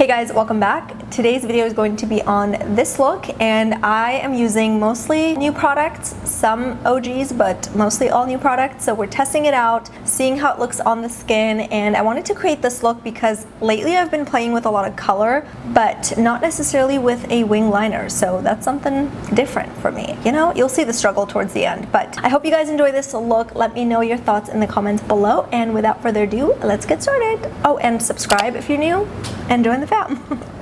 Hey guys, welcome back. Today's video is going to be on this look, and I am using mostly new products, some OGs, but mostly all new products. So we're testing it out, seeing how it looks on the skin, and I wanted to create this look because lately I've been playing with a lot of color, but not necessarily with a wing liner. So that's something different for me. You know, you'll see the struggle towards the end, but I hope you guys enjoy this look. Let me know your thoughts in the comments below, and without further ado, let's get started. Oh, and subscribe if you're new, and join the fam.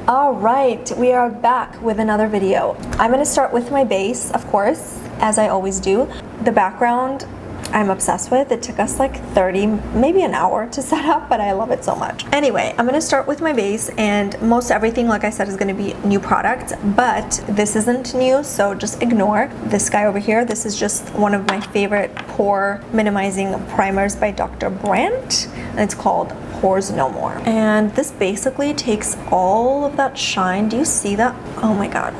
All right, we are back with another video. I'm gonna start with my base, of course, as I always do. The background I'm obsessed with. It took us like 30, maybe an hour to set up, but I love it so much. Anyway, I'm gonna start with my base, and most everything, like I said, is gonna be new product, but this isn't new, so just ignore this guy over here. This is just one of my favorite pore minimizing primers by Dr. Brandt, and it's called Pores No More. And this basically takes all of that shine. Do you see that? Oh my God.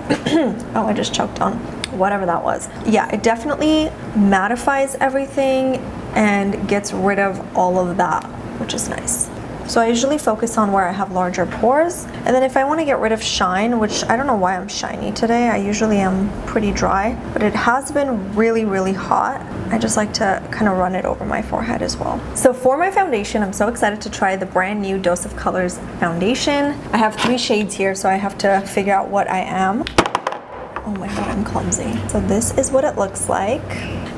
Oh, I just choked on whatever that was. Yeah, it definitely mattifies everything and gets rid of all of that, which is nice. So I usually focus on where I have larger pores, and then if I want to get rid of shine, which I don't know why I'm shiny today, I usually am pretty dry, but it has been really hot. I just like to kind of run it over my forehead as well. So for my foundation, I'm so excited to try the brand new Dose of Colors foundation. I have 3 shades here, so I have to figure out what I am. Oh my God, I'm clumsy. So this is what it looks like.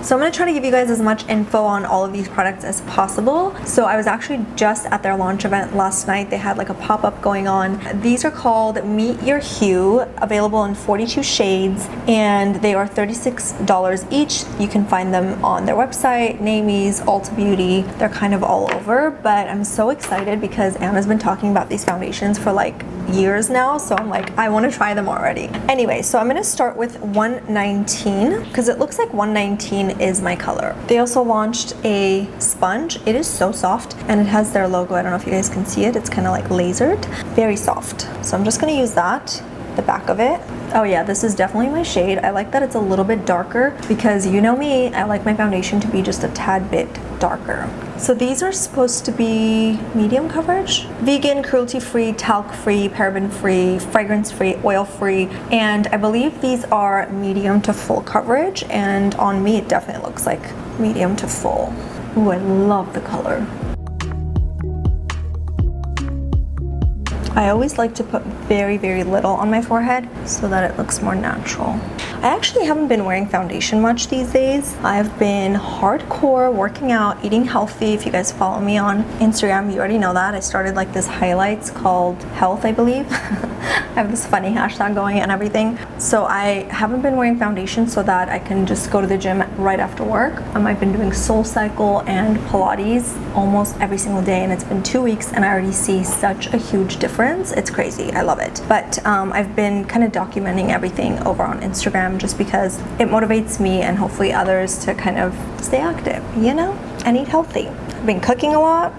So I'm gonna try to give you guys as much info on all of these products as possible. So I was actually just at their launch event last night. They had like a pop-up going on. These are called Meet Your Hue, available in 42 shades, and they are $36 each. You can find them on their website, Namies, Ulta Beauty. They're kind of all over, but I'm so excited because Anna's been talking about these foundations for like years now, so I'm like, I want to try them already. Anyway, so I'm going to start with 119 because it looks like 119 is my color. They also launched a sponge. It is so soft, and it has their logo. I don't know if you guys can see it. It's kind of like lasered, very soft. So I'm just going to use that, the back of it. Oh yeah, this is definitely my shade. I like that it's a little bit darker because you know me, I like my foundation to be just a tad bit darker. So these are supposed to be medium coverage, vegan, cruelty-free, talc-free, paraben-free, fragrance-free, oil-free, and I believe these are medium to full coverage, and on me it definitely looks like medium to full. Ooh, I love the color. I always like to put very little on my forehead so that it looks more natural. I actually haven't been wearing foundation much these days. I've been hardcore working out, eating healthy. If you guys follow me on Instagram, you already know that. I started like this highlights called Health, I believe. I have this funny hashtag going and everything. So I haven't been wearing foundation so that I can just go to the gym right after work. I've been doing SoulCycle and Pilates almost every single day, and it's been 2 weeks and I already see such a huge difference. It's crazy. I love it. But I've been kind of documenting everything over on Instagram just because it motivates me and hopefully others to kind of stay active, you know, and eat healthy. I've been cooking a lot.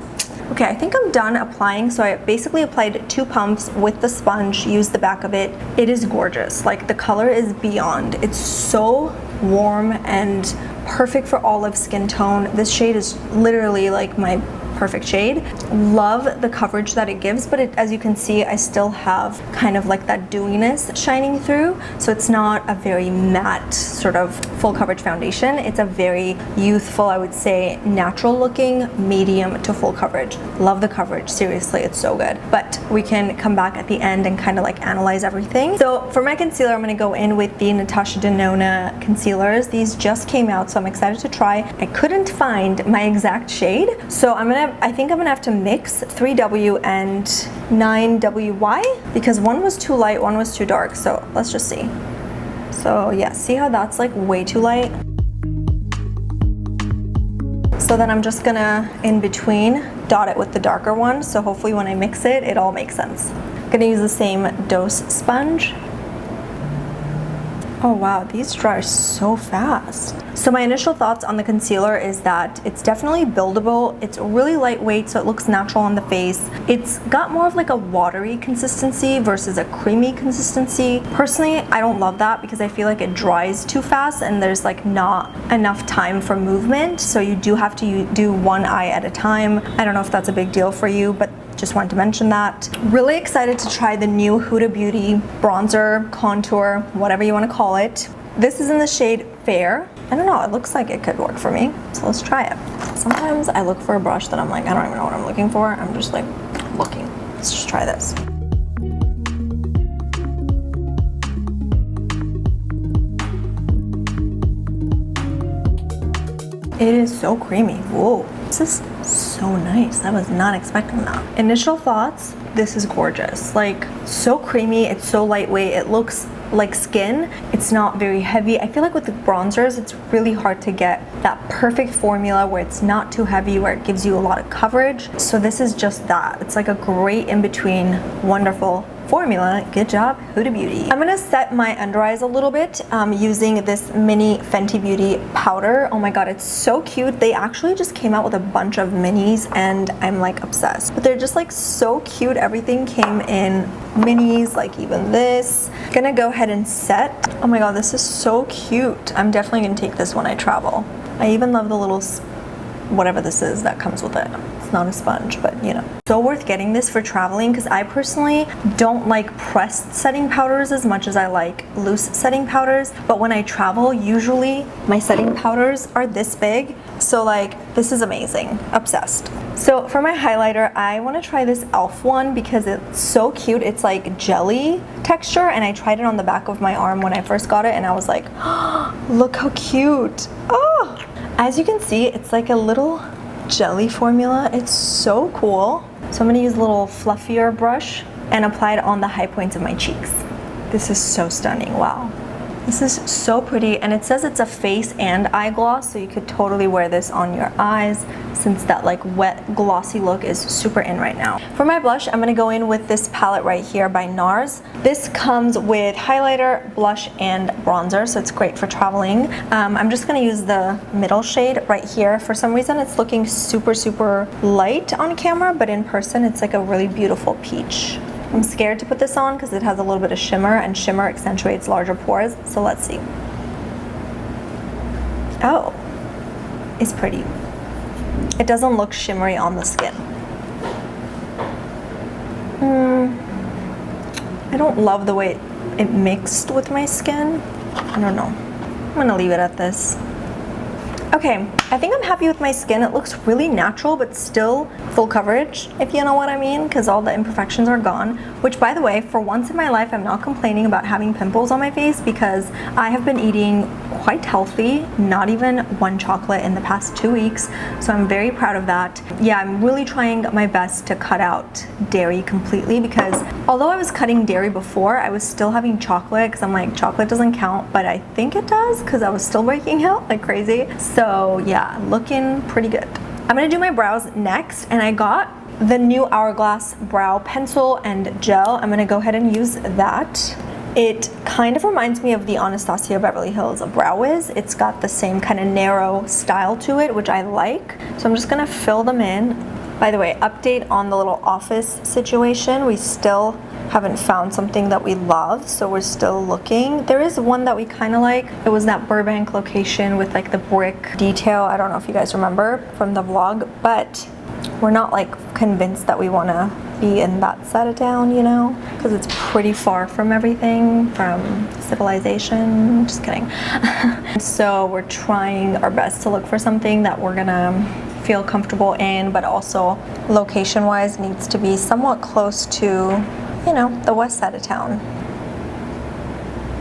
Okay, I think I'm done applying. So I basically applied 2 pumps with the sponge, used the back of it. It is gorgeous. Like, the color is beyond. It's so warm and perfect for olive skin tone. This shade is literally like my perfect shade. Love the coverage that it gives, but as you can see, I still have kind of like that dewiness shining through, so it's not a very matte sort of full coverage foundation. It's a very youthful, I would say, natural looking medium to full coverage. Love the coverage, seriously, it's so good. But we can come back at the end and kind of like analyze everything. So for my concealer, I'm going to go in with the Natasha Denona concealers. These just came out, so I'm excited to try. I couldn't find my exact shade, so I think I'm gonna have to mix 3W and 9WY because one was too light, one was too dark. So let's just see. So yeah, see how that's like way too light? So then I'm just gonna, in between, dot it with the darker one. So hopefully when I mix it, it all makes sense. I'm gonna use the same Dose sponge. Oh wow, these dry so fast. So my initial thoughts on the concealer is that it's definitely buildable. It's really lightweight, so it looks natural on the face. It's got more of like a watery consistency versus a creamy consistency. Personally, I don't love that because I feel like it dries too fast and there's like not enough time for movement. So you do have to do one eye at a time. I don't know if that's a big deal for you, but just wanted to mention that. Really excited to try the new Huda Beauty bronzer, contour, whatever you want to call it. This is in the shade Fair. I don't know, it looks like it could work for me, so let's try it. Sometimes I look for a brush that I'm like, I don't even know what I'm looking for. I'm just like looking. Let's just try this. It is so creamy. Whoa, this is so nice. I was not expecting that. Initial thoughts, this is gorgeous. Like, so creamy, it's so lightweight, it looks like skin. It's not very heavy. I feel like with the bronzers, it's really hard to get that perfect formula where it's not too heavy, where it gives you a lot of coverage. So this is just that. It's like a great in-between, wonderful formula. Good job, Huda Beauty. I'm gonna set my under eyes a little bit using this mini Fenty Beauty powder. Oh my god, it's so cute. They actually just came out with a bunch of minis and I'm like obsessed. But they're just like so cute. Everything came in minis, like even this. Gonna go ahead and set. Oh my god, this is so cute. I'm definitely gonna take this when I travel. I even love the little whatever this is that comes with it. It's not a sponge, but you know. So worth getting this for traveling because I personally don't like pressed setting powders as much as I like loose setting powders. But when I travel, usually my setting powders are this big. So like, this is amazing. Obsessed. So for my highlighter, I want to try this e.l.f. one because it's so cute. It's like jelly texture and I tried it on the back of my arm when I first got it and I was like, oh, look how cute. Oh! As you can see, it's like a little jelly formula. It's so cool. So I'm gonna use a little fluffier brush and apply it on the high points of my cheeks. This is so stunning, wow. This is so pretty, and it says it's a face and eye gloss, so you could totally wear this on your eyes since that like wet glossy look is super in right now. For my blush, I'm gonna go in with this palette right here by NARS. This comes with highlighter, blush, and bronzer, so it's great for traveling. I'm just gonna use the middle shade right here. For some reason, it's looking super light on camera, but in person, it's like a really beautiful peach. I'm scared to put this on because it has a little bit of shimmer and shimmer accentuates larger pores. So let's see. Oh, it's pretty. It doesn't look shimmery on the skin. I don't love the way it mixed with my skin. I don't know. I'm gonna leave it at this. Okay, I think I'm happy with my skin. It looks really natural, but still full coverage, if you know what I mean, because all the imperfections are gone. Which, by the way, for once in my life, I'm not complaining about having pimples on my face because I have been eating quite healthy, not even one chocolate in the past 2 weeks. So I'm very proud of that. Yeah, I'm really trying my best to cut out dairy completely because although I was cutting dairy before, I was still having chocolate because I'm like, chocolate doesn't count, but I think it does because I was still breaking out like crazy. So yeah, looking pretty good. I'm gonna do my brows next, and I got the new Hourglass brow pencil and gel. I'm gonna go ahead and use that. It kind of reminds me of the Anastasia Beverly Hills Brow Wiz. It's got the same kind of narrow style to it, which I like. So I'm just gonna fill them in. By the way, update on the little office situation. We still haven't found something that we love, so we're still looking. There is one that we kind of like. It was that Burbank location with like the brick detail. I don't know if you guys remember from the vlog, but we're not like convinced that we want to be in that side of town, you know, because it's pretty far from everything, from civilization. Just kidding. So we're trying our best to look for something that we're gonna feel comfortable in, but also location wise needs to be somewhat close to, you know, the west side of town.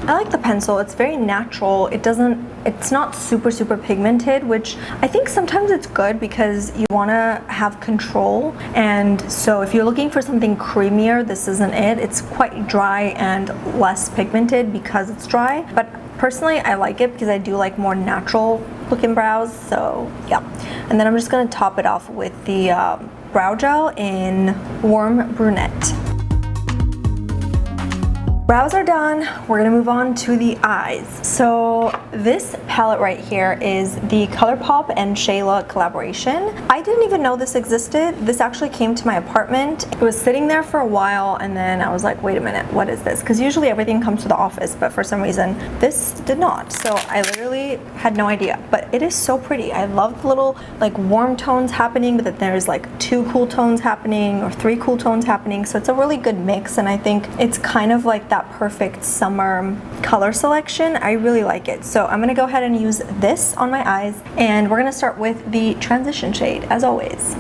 I like the pencil. It's very natural. It's not super pigmented, which I think sometimes it's good because you want to have control. And so if you're looking for something creamier, this isn't it. It's quite dry and less pigmented because it's dry. But personally, I like it because I do like more natural looking brows. So yeah. And then I'm just going to top it off with the brow gel in Warm Brunette. Brows are done. We're gonna move on to the eyes. So this palette right here is the Colourpop and Shayla collaboration. I didn't even know this existed. This actually came to my apartment. It was sitting there for a while and then I was like, wait a minute, what is this? Because usually everything comes to the office, but for some reason this did not. So I literally had no idea, but it is so pretty. I love the little like warm tones happening, but then there's like 2 cool tones happening or 3 cool tones happening. So it's a really good mix, and I think it's kind of like that perfect summer color selection. I really like it. So I'm gonna go ahead and use this on my eyes, and we're gonna start with the transition shade as always.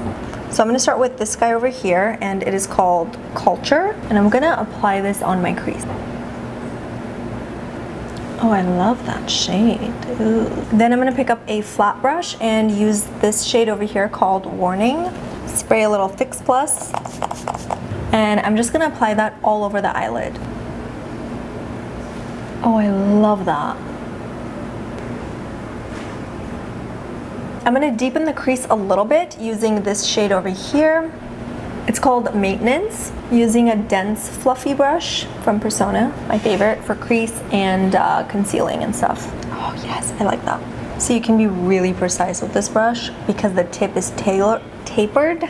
So I'm gonna start with this guy over here, and it is called Culture, and I'm gonna apply this on my crease. Oh, I love that shade. Ooh. Then I'm gonna pick up a flat brush and use this shade over here called Warning. Spray a little Fix Plus, and I'm just gonna apply that all over the eyelid. Oh, I love that. I'm gonna deepen the crease a little bit using this shade over here. It's called Maintenance, using a dense fluffy brush from Sona, my favorite for crease and concealing and stuff. Oh yes, I like that. So you can be really precise with this brush because the tip is tapered,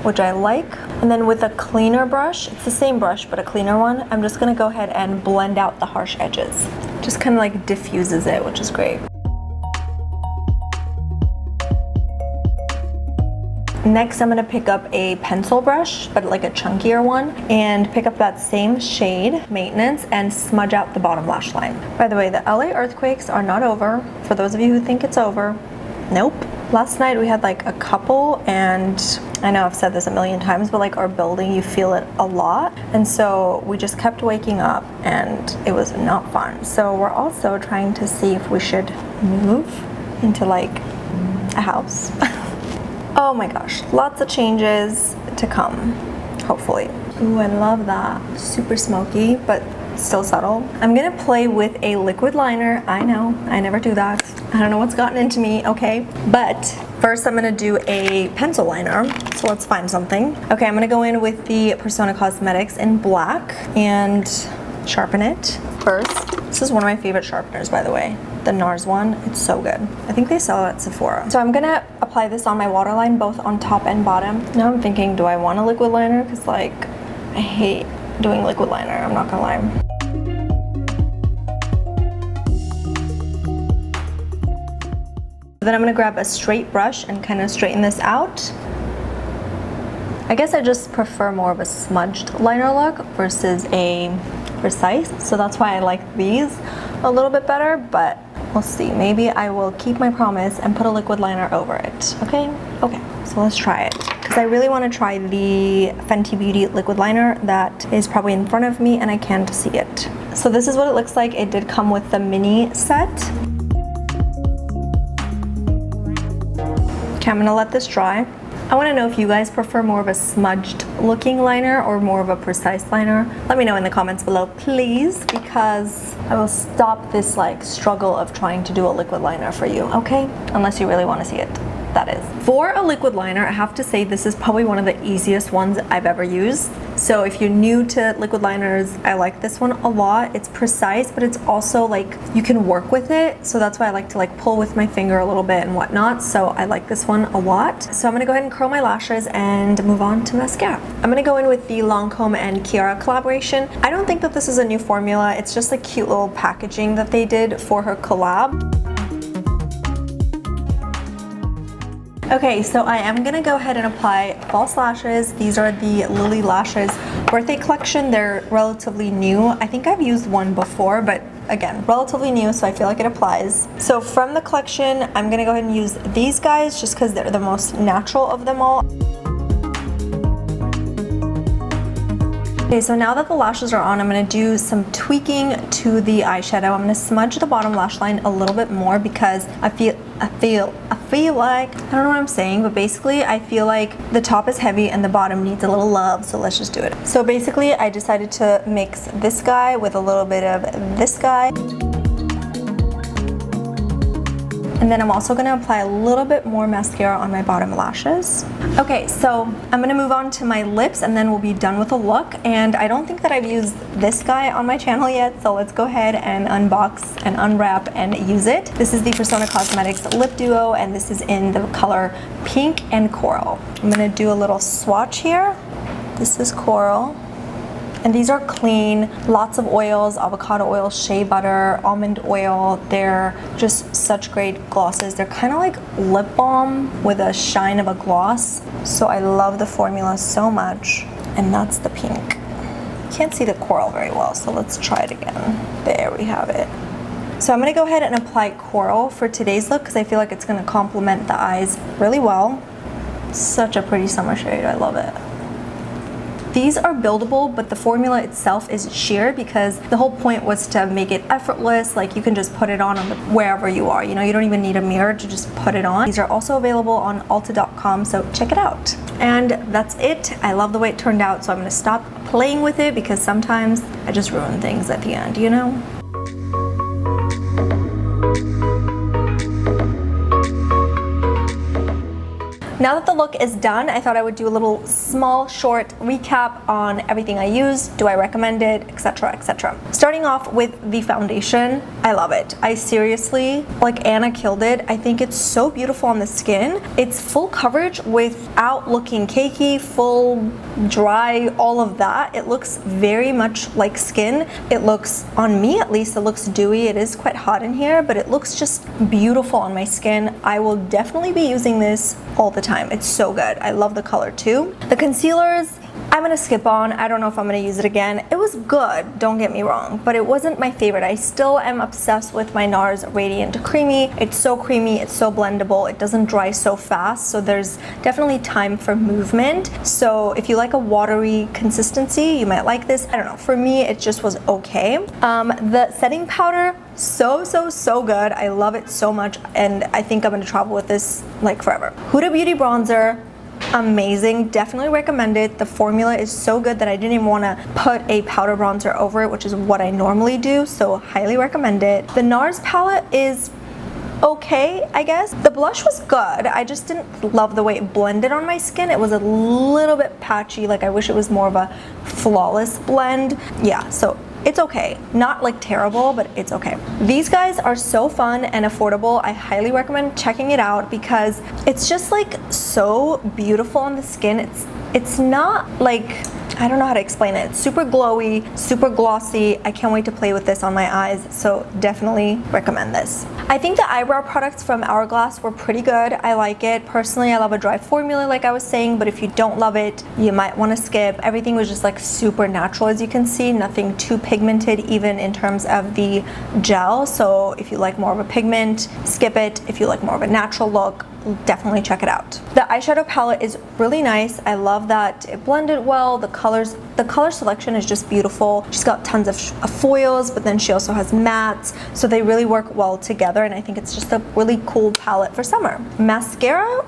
which I like. And then with a cleaner brush, it's the same brush but a cleaner one, I'm just gonna go ahead and blend out the harsh edges. Just kind of like diffuses it, which is great. Next, I'm gonna pick up a pencil brush, but like a chunkier one, and pick up that same shade, Maintenance, and smudge out the bottom lash line. By the way, the LA earthquakes are not over. For those of you who think it's over, nope. Last night we had like a couple, and I know I've said this a million times, but like our building, you feel it a lot. And so we just kept waking up and it was not fun. So we're also trying to see if we should move into like a house. Oh my gosh, lots of changes to come, hopefully. Ooh, I love that. Super smoky, but still subtle. I'm gonna play with a liquid liner. I know, I never do that. I don't know what's gotten into me, okay? But first I'm gonna do a pencil liner. So let's find something. Okay, I'm gonna go in with the Persona Cosmetics in black and sharpen it first. This is one of my favorite sharpeners, by the way. The NARS one, it's so good. I think they sell it at Sephora. So I'm gonna apply this on my waterline, both on top and bottom. Now I'm thinking, do I want a liquid liner? Because like, I hate doing liquid liner, I'm not gonna lie. Then I'm gonna grab a straight brush and kind of straighten this out. I guess I just prefer more of a smudged liner look versus a precise. So that's why I like these a little bit better, but we'll see. Maybe I will keep my promise and put a liquid liner over it, okay? Okay, so let's try it. Because I really want to try the Fenty Beauty liquid liner that is probably in front of me and I can't see it. So this is what it looks like. It did come with the mini set. Okay, I'm gonna let this dry. I want to know if you guys prefer more of a smudged looking liner or more of a precise liner. Let me know in the comments below, please, because I will stop this like struggle of trying to do a liquid liner for you, okay? Unless you really want to see it, that is. For a liquid liner, I have to say this is probably one of the easiest ones I've ever used. So if you're new to liquid liners, I like this one a lot. It's precise, but it's also like you can work with it. So that's why I like to like pull with my finger a little bit and whatnot. So I like this one a lot. So I'm gonna go ahead and curl my lashes and move on to mascara. I'm gonna go in with the Lancome and Kiara collaboration. I don't think that this is a new formula. It's just a cute little packaging that they did for her collab. Okay, so I am gonna go ahead and apply false lashes. These are the Lily Lashes birthday collection. They're relatively new. I think I've used one before, but again, relatively new, so I feel like it applies. So from the collection, I'm gonna go ahead and use these guys just because they're the most natural of them all. Okay, so now that the lashes are on, I'm gonna do some tweaking to the eyeshadow. I'm gonna smudge the bottom lash line a little bit more because I feel like, I don't know what I'm saying, but basically I feel like the top is heavy and the bottom needs a little love, so let's just do it. So basically I decided to mix this guy with a little bit of this guy. And then I'm also gonna apply a little bit more mascara on my bottom lashes. Okay, so I'm gonna move on to my lips and then we'll be done with the look. And I don't think that I've used this guy on my channel yet, so let's go ahead and unbox and unwrap and use it. This is the Sona Cosmetics Lip Duo, and this is in the color Pink and Coral. I'm gonna do a little swatch here. This is Coral. And these are clean, lots of oils, avocado oil, shea butter, almond oil. They're just such great glosses. They're kind of like lip balm with a shine of a gloss. So I love the formula so much. And that's the pink. Can't see the coral very well, so let's try it again. There we have it. So I'm gonna go ahead and apply Coral for today's look because I feel like it's gonna complement the eyes really well. Such a pretty summer shade, I love it. These are buildable, but the formula itself is sheer because the whole point was to make it effortless. Like you can just put it on wherever you are. You know, you don't even need a mirror to just put it on. These are also available on Ulta.com, so check it out. And that's it. I love the way it turned out, so I'm gonna stop playing with it because sometimes I just ruin things at the end, you know? Now that the look is done, I thought I would do a little small, short recap on everything I used, do I recommend it, etc., etc. Starting off with the foundation, I love it. I seriously, like Anna killed it. I think it's so beautiful on the skin. It's full coverage without looking cakey, full, dry, all of that. It looks very much like skin. It looks, on me at least, it looks dewy. It is quite hot in here, but it looks just beautiful on my skin. I will definitely be using this all the time. It's so good. I love the color too. The concealers, I'm gonna skip on. I don't know if I'm gonna use it again. It was good, don't get me wrong, but it wasn't my favorite. I still am obsessed with my NARS Radiant Creamy. It's so creamy, it's so blendable, it doesn't dry so fast, so there's definitely time for movement. So if you like a watery consistency, you might like this. I don't know, for me, it just was okay. The setting powder, so good. I love it so much, and I think I'm gonna travel with this like forever. Huda Beauty bronzer, amazing, definitely recommend it. The formula is so good that I didn't even want to put a powder bronzer over it, which is what I normally do, so highly recommend it. The NARS palette is okay, I guess. The blush was good. I just didn't love the way it blended on my skin. It was a little bit patchy, like I wish it was more of a flawless blend. Yeah, so it's okay. Not like terrible, but it's okay. These guys are so fun and affordable. I highly recommend checking it out because it's just like so beautiful on the skin. It's not like, I don't know how to explain it. It's super glowy, super glossy. I can't wait to play with this on my eyes, so definitely recommend this. I think the eyebrow products from Hourglass were pretty good. I like it. Personally, I love a dry formula like I was saying, but if you don't love it, you might want to skip. Everything was just like super natural, as you can see. Nothing too pigmented, even in terms of the gel. So if you like more of a pigment, skip it. If you like more of a natural look, definitely check it out. The eyeshadow palette is really nice. I love that it blended well. The color selection is just beautiful. She's got tons of foils, but then she also has mattes, so they really work well together, and I think it's just a really cool palette for summer. Mascara,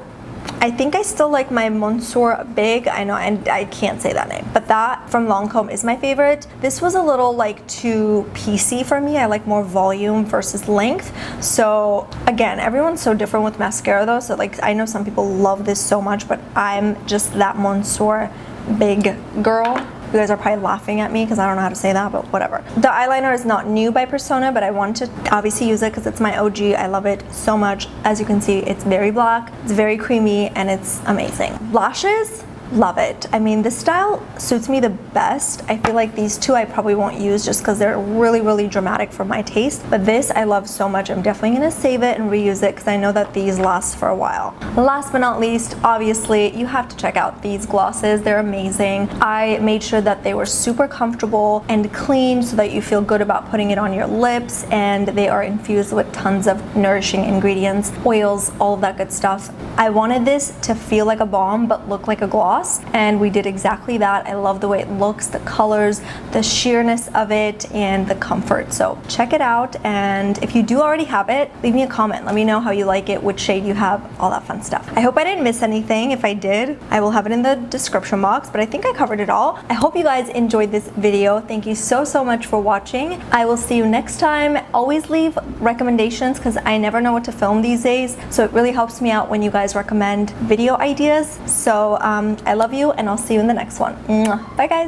I think I still like my Monsieur Big, I know, and I can't say that name, but that from Lancome is my favorite. This was a little like too piecey for me. I like more volume versus length. So again, everyone's so different with mascara though, so like I know some people love this so much, but I'm just that Monsieur Big girl. You guys are probably laughing at me because I don't know how to say that, but whatever. The eyeliner is not new by Sona, but I want to obviously use it because it's my OG. I love it so much. As you can see, it's very black, it's very creamy, and it's amazing. Lashes, love it. I mean, this style suits me the best. I feel like these two I probably won't use just because they're really dramatic for my taste, but this I love so much. I'm definitely gonna save it and reuse it because I know that these last for a while. Last but not least, obviously you have to check out these glosses. They're amazing. I made sure that they were super comfortable and clean so that you feel good about putting it on your lips, and they are infused with tons of nourishing ingredients, oils, all of that good stuff. I wanted this to feel like a balm but look like a gloss. gloss, and we did exactly that. I love the way it looks, the colors, the sheerness of it, and the comfort. So check it out, and if you do already have it, leave me a comment. Let me know how you like it, which shade you have, all that fun stuff. I hope I didn't miss anything. If I did, I will have it in the description box, but I think I covered it all. I hope you guys enjoyed this video. Thank you so much for watching. I will see you next time. Always leave recommendations because I never know what to film these days, so it really helps me out when you guys recommend video ideas. So I love you, and I'll see you in the next one. Mwah. Bye guys.